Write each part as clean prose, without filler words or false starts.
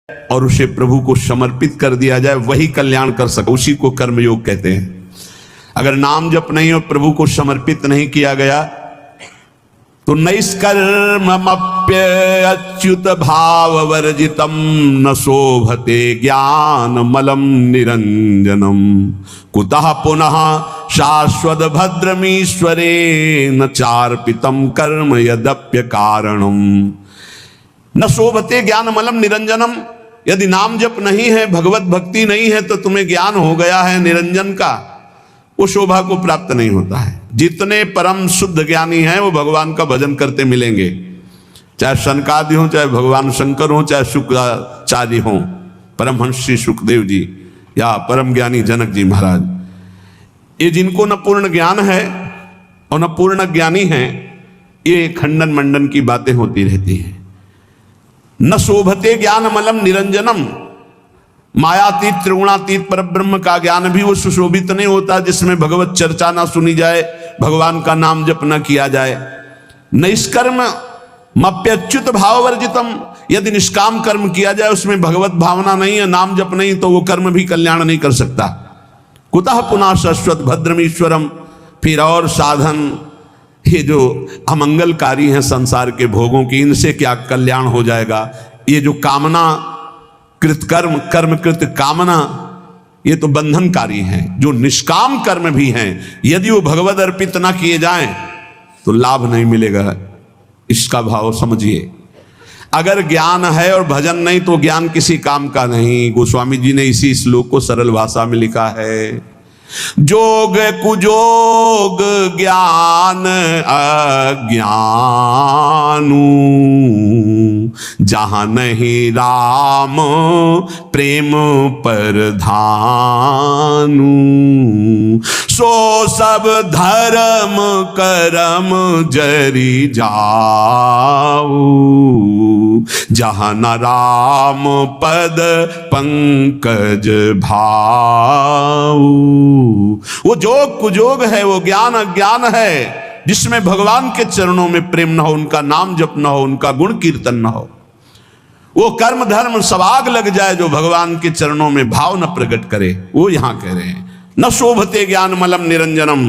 और उसे प्रभु को समर्पित कर दिया जाए, वही कल्याण कर सके, उसी को कर्मयोग कहते हैं। अगर नाम जप नहीं और प्रभु को समर्पित नहीं किया गया तो नैष्कर्मप्य अच्युत भाव वर्जितम न शोभते ज्ञान मलम निरंजनम कुतः पुनः शाश्वत भद्रमीश्वरे न चार्पितम कर्म यद्यप्य कारणम न शोभते ज्ञान मलम निरंजनम। यदि नाम जप नहीं है, भगवत भक्ति नहीं है, तो तुम्हें ज्ञान हो गया है निरंजन का, वो शोभा को प्राप्त नहीं होता है। जितने परम शुद्ध ज्ञानी हैं वो भगवान का भजन करते मिलेंगे, चाहे सनकादि हो, चाहे भगवान शंकर हो, चाहे शुक्राचार्य हो, परमहंस श्री सुखदेव जी या परम ज्ञानी जनक जी महाराज। ये जिनको न पूर्ण ज्ञान है और न पूर्ण ज्ञानी है, ये खंडन मंडन की बातें होती रहती हैं। न शोभते ज्ञान मलम निरंजनम, मायातीत त्रिगुणातीत परब्रह्म का ज्ञान भी वो सुशोभित नहीं होता जिसमें भगवत चर्चा ना सुनी जाए, भगवान का नाम जप न किया जाए। निष्कर्म मप्यच्युत भाव वर्जितम, यदि निष्काम कर्म किया जाए उसमें भगवत भावना नहीं है, नाम जप नहीं, तो वो कर्म भी कल्याण नहीं कर सकता। कुतः पुनः शाश्वत भद्रमीश्वरम, फिर और साधन ये जो अमंगलकारी हैं संसार के भोगों की, इनसे क्या कल्याण हो जाएगा। ये जो कामना कृत कर्म, कर्म कृत कामना, ये तो बंधनकारी हैं। जो निष्काम कर्म भी हैं, यदि वो भगवद अर्पित ना किए जाएं तो लाभ नहीं मिलेगा। इसका भाव समझिए। अगर ज्ञान है और भजन नहीं तो ज्ञान किसी काम का नहीं। गोस्वामी जी ने इसी श्लोक को सरल भाषा में लिखा है, जोग कुजोग ज्ञान अज्ञानू, जहां नहीं राम प्रेम परधानु, सो सब धर्म करम जरी जाऊ, जहां न राम पद पंकज भाऊ। वो जोग कुजोग है, वो ज्ञान अज्ञान है जिसमें भगवान के चरणों में प्रेम न हो, उनका नाम जप न हो, उनका गुण कीर्तन न हो। वो कर्म धर्म सब आग लग जाए जो भगवान के चरणों में भाव न प्रकट करे, वो यहां कह रहे हैं। न शोभते ज्ञान मलम निरंजनम,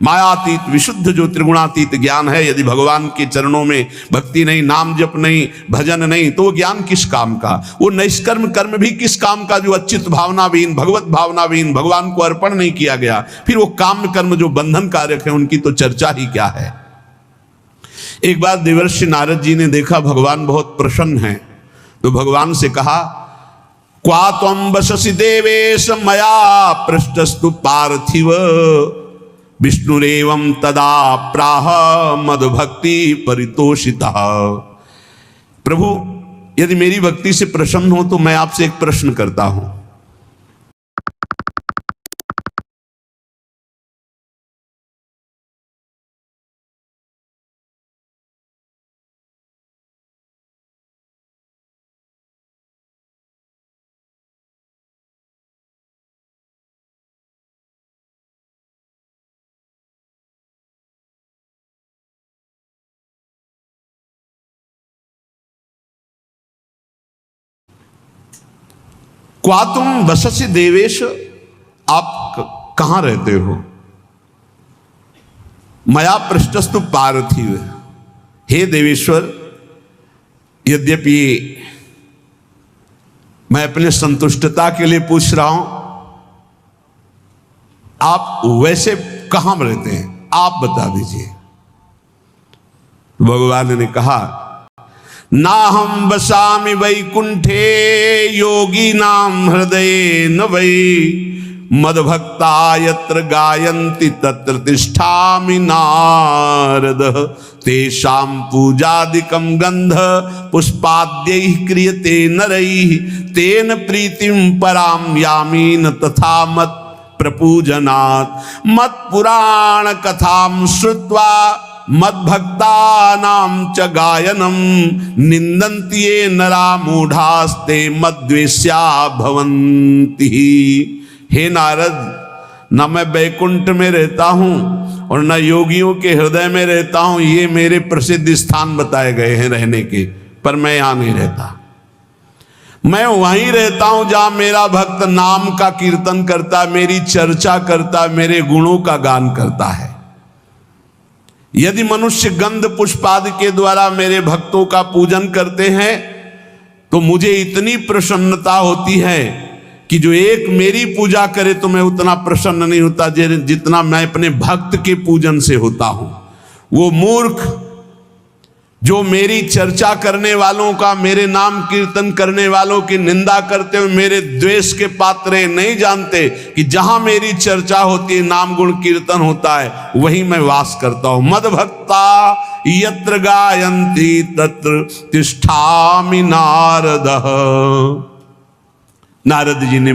मायातीत विशुद्ध जो त्रिगुणातीत ज्ञान है, यदि भगवान के चरणों में भक्ति नहीं, नाम जप नहीं, भजन नहीं, तो वो ज्ञान किस काम का। वो निष्कर्म कर्म भी किस काम का जो अच्युत भावनाविहीन, भगवत भावनाविहीन, भगवान को अर्पण नहीं किया गया। फिर वो काम कर्म जो बंधन कारक है, उनकी तो चर्चा ही क्या है। एक बार देवर्षि नारद जी ने देखा भगवान बहुत प्रसन्न है, तो भगवान से कहा, क्वा त्वं वससि देवेश मया पृष्ठस्तु पार्थिव, विष्णुरेवं तदा प्राह मद्भक्ति परितोषितः। प्रभु यदि मेरी भक्ति से प्रसन्न हो तो मैं आपसे एक प्रश्न करता हूं। क्वा तुम वससि देवेश, आप कहां रहते हो। मया पृष्ठस्तु पार्थिव, हे देवेश्वर, यद्यपि मैं अपने संतुष्टता के लिए पूछ रहा हूं, आप वैसे कहां रहते हैं, आप बता दीजिए। भगवान ने कहा, ना हम बसामि वैकुंठे योगी नाम हृदय न वै, मद्भक्ता यत्र गायन्ति तत्र तिष्ठामि नारद, तेषां पूजादिकं गंध पुष्पाद्यैः क्रियते नरैः, तेन प्रीतिं परां यामि न तथा मत् प्रपूजनात्, मत् पुराण कथां श्रुत्वा मद्भक्तानां च गायनम निंदन्ति ये नरा मूढ़ास्ते मद्वेष्या भवन्ति। हे नारद, न मैं बैकुंठ में रहता हूं और न योगियों के हृदय में रहता हूं, ये मेरे प्रसिद्ध स्थान बताए गए हैं रहने के, पर मैं यहां नहीं रहता। मैं वहीं रहता हूं जहां मेरा भक्त नाम का कीर्तन करता, मेरी चर्चा करता, मेरे गुणों का गान करता है। यदि मनुष्य गंध पुष्पादि के द्वारा मेरे भक्तों का पूजन करते हैं तो मुझे इतनी प्रसन्नता होती है कि जो एक मेरी पूजा करे तो मैं उतना प्रसन्न नहीं होता जितना मैं अपने भक्त के पूजन से होता हूं। वो मूर्ख जो मेरी चर्चा करने वालों का, मेरे नाम कीर्तन करने वालों की निंदा करते हुए मेरे द्वेष के पात्र नहीं जानते कि जहां मेरी चर्चा होती है, नाम गुण कीर्तन होता है, वहीं मैं वास करता हूं। मद भक्ता यत्र गायन्ति तत्र तिष्ठामि नारद। नारद जी ने